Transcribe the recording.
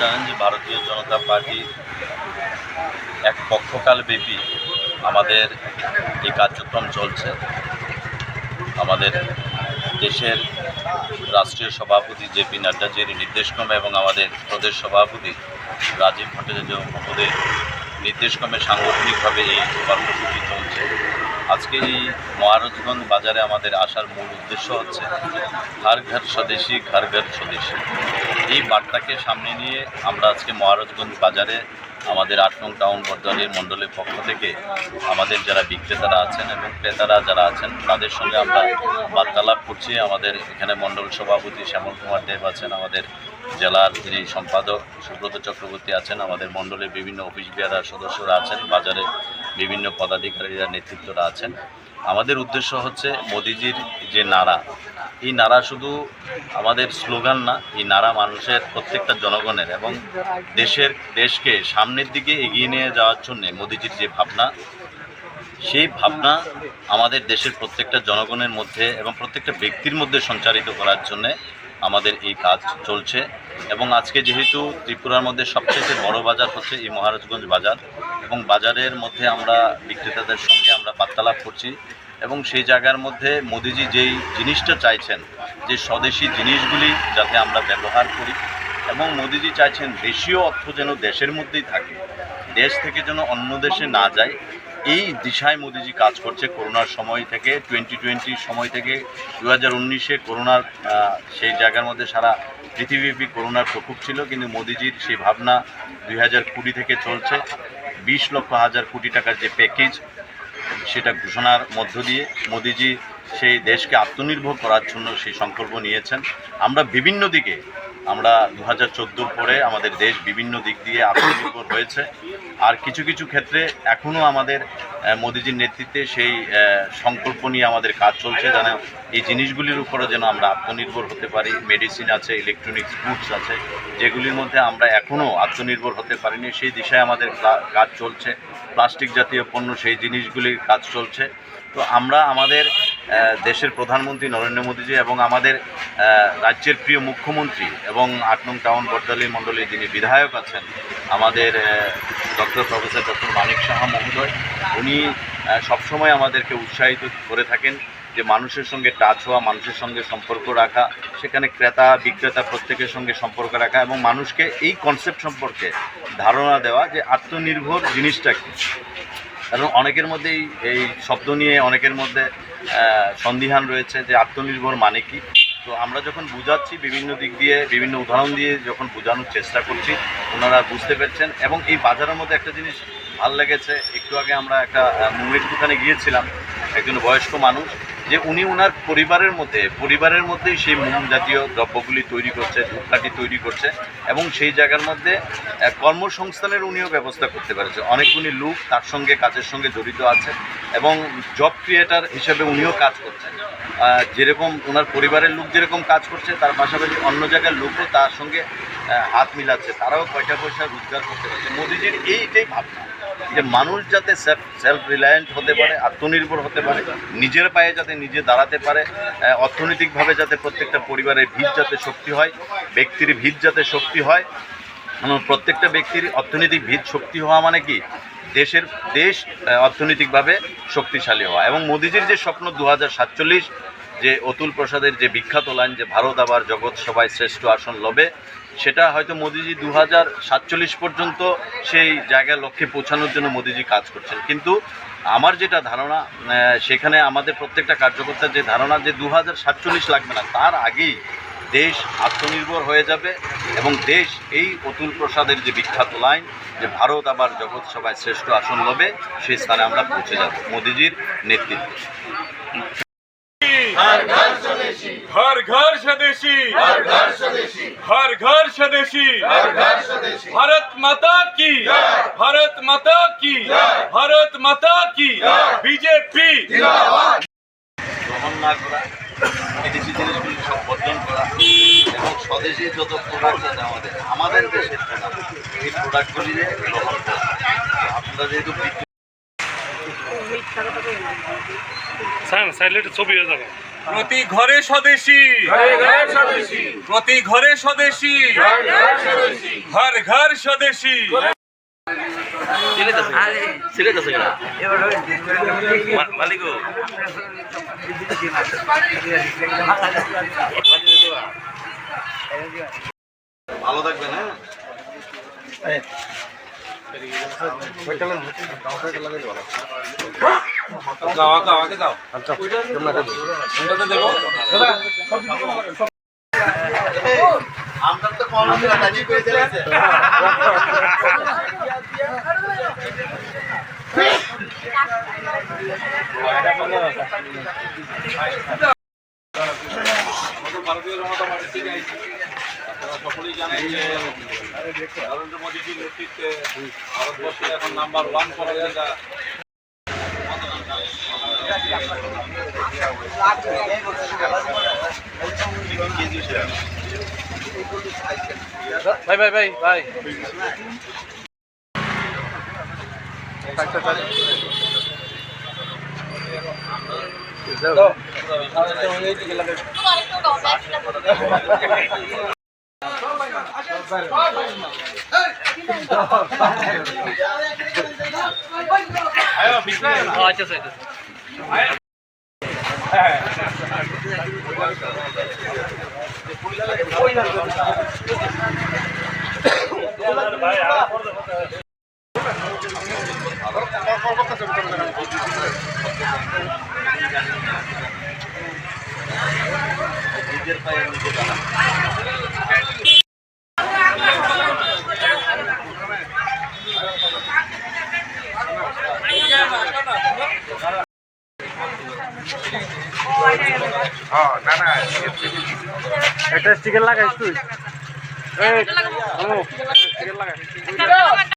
জানেন যে ভারতীয় জনতা পার্টি এক পক্ষকালব্যাপী আমাদের এই কার্যক্রম চলছে। আমাদের দেশের রাষ্ট্রীয় সভাপতি জেপি নাড্ডাজির নির্দেশক্রমে এবং আমাদের প্রদেশ সভাপতি রাজীব ভট্টাচার্য মহোদয়ের নির্দেশক্রমে সাংগঠনিকভাবে এই কর্মসূচি চলছে। আজকে এই মহারাজগঞ্জ বাজারে আমাদের আসার মূল উদ্দেশ্য হচ্ছে ঘর ঘর স্বদেশী, ঘর ঘর স্বদেশী। এই বার্তাকে সামনে নিয়ে আমরা আজকে মহারাজগঞ্জ বাজারে আমাদের ৮ নং টাউন বর্দোয়ালি মণ্ডলের পক্ষ থেকে আমাদের যারা বিক্রেতারা আছেন এবং ক্রেতারা যারা আছেন তাদের সঙ্গে আমরা বার্তালাপ করছি। আমাদের এখানে মণ্ডল সভাপতি শ্যামল কুমার দেব আছেন, আমাদের জেলার যিনি সম্পাদক সুব্রত চক্রবর্তী আছেন, আমাদের মণ্ডলের বিভিন্ন অফিস বিহারার সদস্যরা আছেন, বাজারে বিভিন্ন পদাধিকারীরা নেতৃত্বরা আছেন। আমাদের উদ্দেশ্য হচ্ছে মোদিজির যে নারা, এই নারা শুধু আমাদের স্লোগান না, এই নারা মানুষের প্রত্যেকটা জনগণের এবং দেশকে সামনের দিকে এগিয়ে নিয়ে যাওয়ার জন্যে মোদিজির যে ভাবনা, সেই ভাবনা আমাদের দেশের প্রত্যেকটা জনগণের মধ্যে এবং প্রত্যেকটা ব্যক্তির মধ্যে সঞ্চারিত করার জন্যে আমাদের এই কাজ চলছে। এবং আজকে যেহেতু ত্রিপুরার মধ্যে সবচেয়ে বড় বাজার হচ্ছে এই মহারাজগঞ্জ বাজার, এবং বাজারের মধ্যে আমরা বিক্রেতাদের সঙ্গে আমরা বার্তালাপ করছি এবং সেই জায়গার মধ্যে মোদিজি যেই জিনিসটা চাইছেন যে স্বদেশি জিনিসগুলি যাতে আমরা ব্যবহার করি, এবং মোদিজি চাইছেন দেশীয় অর্থ যেন দেশের মধ্যেই থাকে, দেশ থেকে যেন অন্য দেশে না যায়, এই দিশায় মোদিজি কাজ করছে। করোনার সময় থেকে 2020 সময় থেকে 2019-এ করোনার সেই জায়গার মধ্যে সারা পৃথিবীব্যাপী করোনার প্রকোপ ছিল, কিন্তু মোদিজির সেই ভাবনা 2020 থেকে চলছে। 20 লক্ষ হাজার কোটি টাকার যে প্যাকেজ, সেটা ঘোষণার মধ্য দিয়ে মোদিজি সেই দেশকে আত্মনির্ভর করার জন্য সেই সংকল্প নিয়েছেন। আমরা বিভিন্ন দিকে আমরা 2014 পরে আমাদের দেশ বিভিন্ন দিক দিয়ে আত্মনির্ভর হয়েছে, আর কিছু কিছু ক্ষেত্রে এখনও আমাদের মোদিজির নেতৃত্বে সেই সংকল্প নিয়ে আমাদের কাজ চলছে যেন এই জিনিসগুলির উপরে যেন আমরা আত্মনির্ভর হতে পারি। মেডিসিন আছে, ইলেকট্রনিক্স গুডস আছে, যেগুলির মধ্যে আমরা এখনও আত্মনির্ভর হতে পারিনি, সেই দিশায় আমাদের কাজ চলছে। প্লাস্টিক জাতীয় পণ্য, সেই জিনিসগুলির কাজ চলছে। তো আমরা আমাদের দেশের প্রধানমন্ত্রী নরেন্দ্র মোদীজি এবং আমাদের রাজ্যের প্রিয় মুখ্যমন্ত্রী এবং ৮ নং টাউন বর্দোয়ালি মণ্ডলের যিনি বিধায়ক আছেন আমাদের প্রফেসর ডক্টর মানিক সাহা মহোদয়, উনি সবসময় আমাদেরকে উৎসাহিত করে থাকেন যে মানুষের সঙ্গে টাচ হওয়া, মানুষের সঙ্গে সম্পর্ক রাখা, সেখানে ক্রেতা বিক্রেতা প্রত্যেকের সঙ্গে সম্পর্ক রাখা এবং মানুষকে এই কনসেপ্ট সম্পর্কে ধারণা দেওয়া যে আত্মনির্ভর জিনিসটা কী। কারণ অনেকের মধ্যেই এই শব্দ নিয়ে অনেকের মধ্যে সন্দিহান রয়েছে যে আত্মনির্ভর মানে কি। তো আমরা যখন বুঝাচ্ছি বিভিন্ন দিক দিয়ে বিভিন্ন উদাহরণ দিয়ে যখন বোঝানোর চেষ্টা করছি, ওনারা বুঝতে পেরেছেন। এবং এই বাজারের মধ্যে একটা জিনিস ভালো লেগেছে, একটু আগে আমরা একটা মুভের দোকানে গিয়েছিলাম, একজন বয়স্ক মানুষ, যে উনি ওনার পরিবারের মধ্যেই সেই মোম জাতীয় দ্রব্যগুলি তৈরি করছে, ধূপকাঠি তৈরি করছে, এবং সেই জায়গার মধ্যে কর্মসংস্থানের উনিও ব্যবস্থা করতে পেরেছে। অনেকগুলি লোক তার সঙ্গে কাজের সঙ্গে জড়িত আছে এবং জব ক্রিয়েটার হিসেবে উনিও কাজ করছেন। যেরকম ওনার পরিবারের লোক যেরকম কাজ করছে, তার পাশাপাশি অন্য জায়গার লোকও তার সঙ্গে হাত মিলাচ্ছে, তারাও কয়টা পয়সা রোজগার করতে পারছে। মোদিজির এইটাই ভাবনা যে মানুষ যাতে সেলফ রিলায়েন্ট হতে পারে, আত্মনির্ভর হতে পারে, নিজের পায়ে যাতে নিজে দাঁড়াতে পারে, অর্থনৈতিকভাবে যাতে প্রত্যেকটা পরিবারের ভিত যাতে শক্তি হয়, ব্যক্তির ভিত যাতে শক্তি হয়। প্রত্যেকটা ব্যক্তির অর্থনৈতিক ভিত শক্তি হওয়া মানে কি দেশ অর্থনৈতিকভাবে শক্তিশালী হওয়া। এবং মোদিজির যে স্বপ্ন 2047, যে অতুল প্রসাদের যে বিখ্যাত লাইন যে ভারত আবার জগৎ সবাই শ্রেষ্ঠ আসন লবে, সেটা হয়তো মোদিজি 2047 পর্যন্ত সেই জায়গার লক্ষ্যে পৌঁছানোর জন্য মোদিজি কাজ করছেন। কিন্তু আমার যেটা ধারণা, সেখানে আমাদের প্রত্যেকটা কার্যকর্তার যে ধারণা যে 2047 লাগবে না, তার আগেই দেশ আত্মনির্ভর হয়ে যাবে এবং দেশ এই অতুল প্রসাদের যে বিখ্যাত লাইন যে ভারত আবার জগৎ সবাই শ্রেষ্ঠ আসন লবে, সেই স্থানে আমরা পৌঁছে যাব মোদিজির নেতৃত্বে। हर घर स्वदेशी, हर घर स्वदेशी, हर घर स्वदेशी, हर घर स्वदेशी, हर घर स्वदेशी। भारत माता की, भारत माता की, भारत माता की, बीजेपी जिंदाबाद। গ্রহণ না করা, বিদেশি জিনিসগুলি সব বর্জন করা এবং স্বদেশী যত প্রোডাক্ট আছে আমাদের দেশের প্রোডাক্ট, এই প্রোডাক্টগুলি গ্রহণ করা। আপনারা যেহেতু ছবি হয়ে যাবে। প্রতি ঘরে স্বদেশী, প্রতি ঘরে স্বদেশী, हर घर स्वदेशी ভালো থাকবেন হ্যাঁ আমরা তো কম রাজি করে দিয়েছে ভারতীয় জনতা পার্টি থেকে আইছি আপনারা সকলেই জানেন যে নরেন্দ্র মোদীজির নেতৃত্বে ভারতবর্ষে এখন নাম্বার 1 করা জায়গা ভাই ভাই ভাই ভাই নিজের পায়ে নিজে দাঁড়ান না না একটা স্টিকার লাগাইছ তুই এই স্টিকার লাগাই